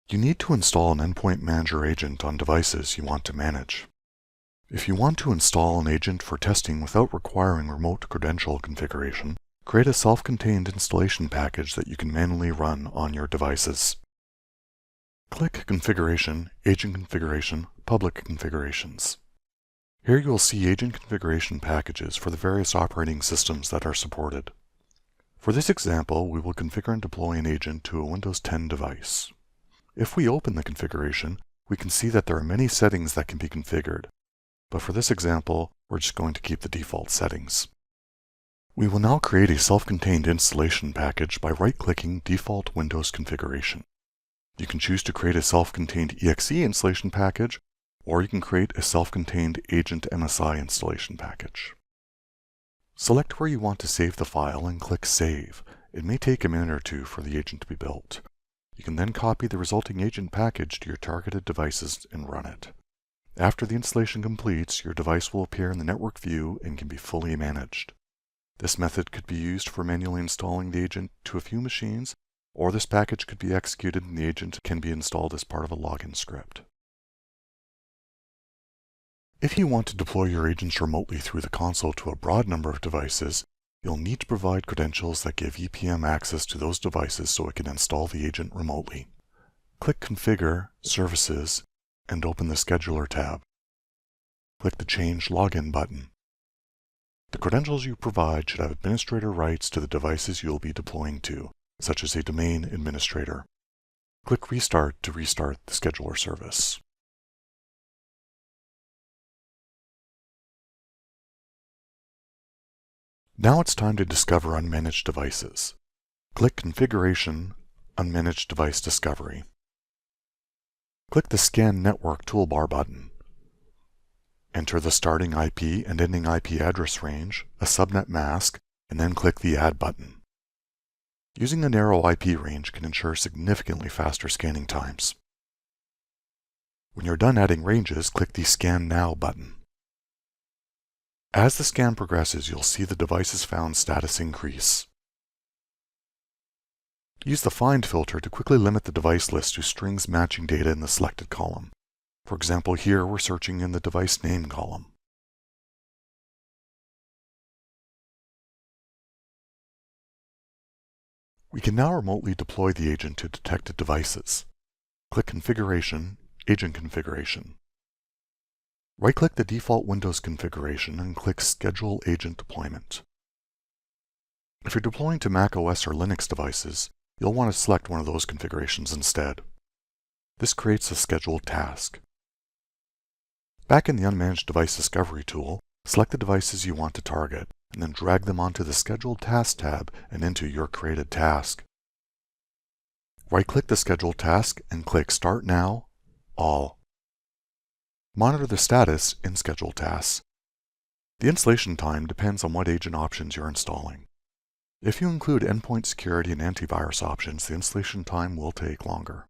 You need to install an Endpoint Manager agent on devices you want to manage. If you want to install an agent for testing without requiring remote credential configuration, create a self-contained installation package that you can manually run on your devices. Click Configuration, Agent Configuration, Public Configurations. Here you will see agent configuration packages for the various operating systems that are supported. For this example, we will configure and deploy an agent to a Windows 10 device. If we open the configuration, we can see that there are many settings that can be configured, but for this example, we're just going to keep the default settings. We will now create a self-contained installation package by right-clicking Default Windows Configuration. You can choose to create a self-contained exe installation package, or you can create a self-contained Agent MSI installation package. Select where you want to save the file and click Save. It may take a minute or two for the agent to be built. You can then copy the resulting agent package to your targeted devices and run it. After the installation completes, your device will appear in the network view and can be fully managed. This method could be used for manually installing the agent to a few machines, or this package could be executed and the agent can be installed as part of a login script. If you want to deploy your agents remotely through the console to a broad number of devices, you'll need to provide credentials that give EPM access to those devices so it can install the agent remotely. Click Configure, Services, and open the Scheduler tab. Click the Change Login button. The credentials you provide should have administrator rights to the devices you'll be deploying to, such as a domain administrator. Click Restart to restart the scheduler service. Now it's time to discover unmanaged devices. Click Configuration, Unmanaged Device Discovery. Click the Scan Network toolbar button. Enter the starting IP and ending IP address range, a subnet mask, and then click the Add button. Using a narrow IP range can ensure significantly faster scanning times. When you're done adding ranges, click the Scan Now button. As the scan progresses, you'll see the devices found status increase. Use the Find filter to quickly limit the device list to strings matching data in the selected column. For example, here we're searching in the device name column. We can now remotely deploy the agent to detected devices. Click Configuration, Agent Configuration. Right-click the default Windows configuration and click Schedule Agent Deployment. If you're deploying to Mac OS or Linux devices, you'll want to select one of those configurations instead. This creates a scheduled task. Back in the Unmanaged Device Discovery tool, select the devices you want to target, and then drag them onto the Scheduled Task tab and into your created task. Right-click the scheduled task and click Start Now, All. Monitor the status in Scheduled Tasks. The installation time depends on what agent options you're installing. If you include endpoint security and antivirus options, the installation time will take longer.